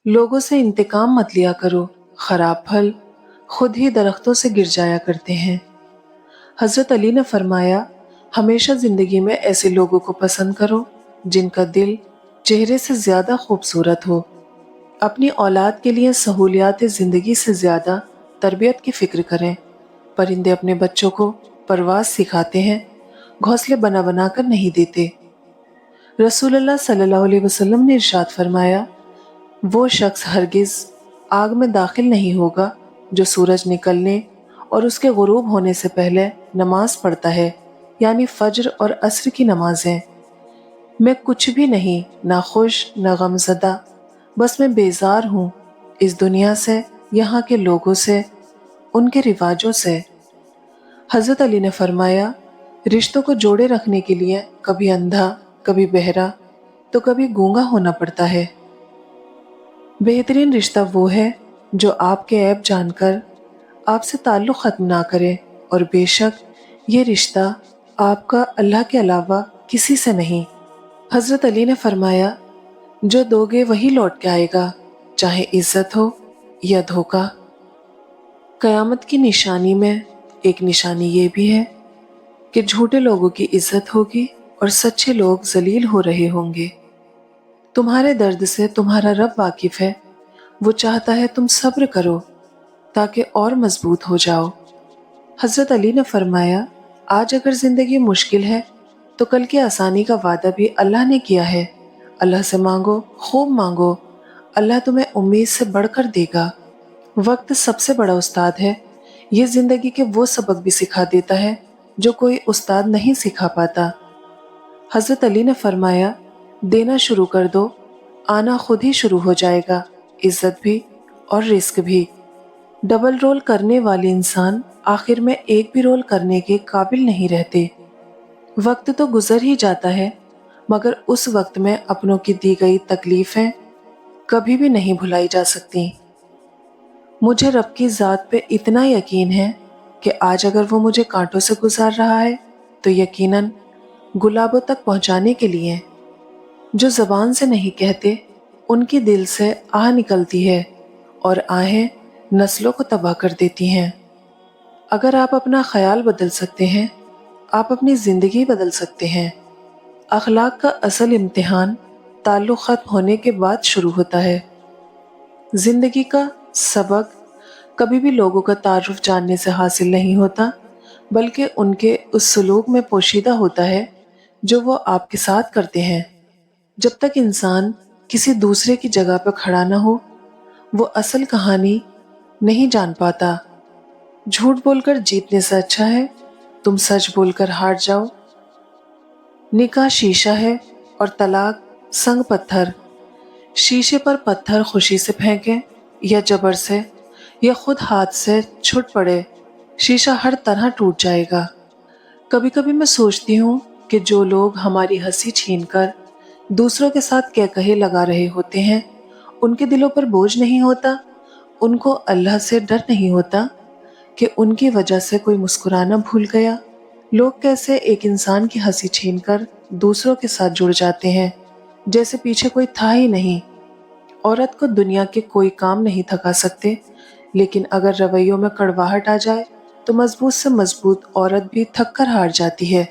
लोगों से इंतकाम मत लिया करो, खराब फल खुद ही दरख्तों से गिर जाया करते हैं। हजरत अली ने फरमाया, हमेशा जिंदगी में ऐसे लोगों को पसंद करो जिनका दिल चेहरे से ज्यादा खूबसूरत हो। अपनी औलाद के लिए सहूलियात जिंदगी से ज्यादा तरबियत की फिक्र करें। परिंदे अपने बच्चों को परवाज सिखाते हैं, घोंसले बना बना कर नहीं देते। रसूलुल्लाह सल्लल्लाहु अलैहि वसल्लम ने इरशाद फरमाया, वो शख्स हरगिज आग में दाखिल नहीं होगा जो सूरज निकलने और उसके गुरूब होने से पहले नमाज पढ़ता है, यानी फज्र और असर की नमाजें। मैं कुछ भी नहीं, ना खुश ना गमज़दा, बस मैं बेजार हूँ इस दुनिया से, यहाँ के लोगों से, उनके रिवाजों से। हजरत अली ने फरमाया, रिश्तों को जोड़े रखने के लिए कभी अंधा, कभी बहरा, तो कभी गूंगा होना पड़ता है। बेहतरीन रिश्ता वो है जो आपके ऐब जानकर आपसे ताल्लुक़ ख़त्म ना करे, और बेशक ये रिश्ता आपका अल्लाह के अलावा किसी से नहीं। हज़रत अली ने फरमाया, जो दोगे वही लौट के आएगा, चाहे इज्जत हो या धोखा। क़यामत की निशानी में एक निशानी ये भी है कि झूठे लोगों की इज्जत होगी और सच्चे लोग जलील हो रहे होंगे। तुम्हारे दर्द से तुम्हारा रब वाकिफ है, वो चाहता है तुम सब्र करो ताकि और मजबूत हो जाओ। हजरत अली ने फरमाया, आज अगर जिंदगी मुश्किल है तो कल की आसानी का वादा भी अल्लाह ने किया है। अल्लाह से मांगो, खूब मांगो, अल्लाह तुम्हें उम्मीद से बढ़कर देगा। वक्त सबसे बड़ा उस्ताद है, ये जिंदगी के वो सबक भी सिखा देता है जो कोई उस्ताद नहीं सिखा पाता। हजरत अली ने फरमाया, देना शुरू कर दो, आना खुद ही शुरू हो जाएगा, इज्जत भी और रिस्क भी। डबल रोल करने वाले इंसान आखिर में एक भी रोल करने के काबिल नहीं रहते। वक्त तो गुजर ही जाता है, मगर उस वक्त में अपनों की दी गई तकलीफें कभी भी नहीं भुलाई जा सकती। मुझे रब की ज़ात पे इतना यकीन है कि आज अगर वो मुझे कांटों से गुजार रहा है तो यकीनन गुलाबों तक पहुंचाने के लिए। जो ज़बान से नहीं कहते उनकी दिल से आह निकलती है, और आहें नस्लों को तबाह कर देती हैं। अगर आप अपना ख्याल बदल सकते हैं, आप अपनी ज़िंदगी बदल सकते हैं। अखलाक का असल इम्तिहान ताल्लुक़ ख़त्म होने के बाद शुरू होता है। ज़िंदगी का सबक कभी भी लोगों का तारुफ जानने से हासिल नहीं होता, बल्कि उनके उस सलूक में पोशीदा होता है जो वो आपके साथ करते हैं। जब तक इंसान किसी दूसरे की जगह पर खड़ा ना हो, वो असल कहानी नहीं जान पाता। झूठ बोलकर जीतने से अच्छा है तुम सच बोलकर हार जाओ। निकाह शीशा है और तलाक संग पत्थर। शीशे पर पत्थर खुशी से फेंकें या जबर से, या खुद हाथ से छूट पड़े, शीशा हर तरह टूट जाएगा। कभी कभी मैं सोचती हूँ कि जो लोग हमारी हंसी छीनकर दूसरों के साथ क्या कहे लगा रहे होते हैं, उनके दिलों पर बोझ नहीं होता, उनको अल्लाह से डर नहीं होता कि उनकी वजह से कोई मुस्कुराना भूल गया। लोग कैसे एक इंसान की हंसी छीनकर दूसरों के साथ जुड़ जाते हैं, जैसे पीछे कोई था ही नहीं। औरत को दुनिया के कोई काम नहीं थका सकते, लेकिन अगर रवैयों में कड़वाहट आ जाए तो मजबूत से मजबूत औरत भी थक कर हार जाती है।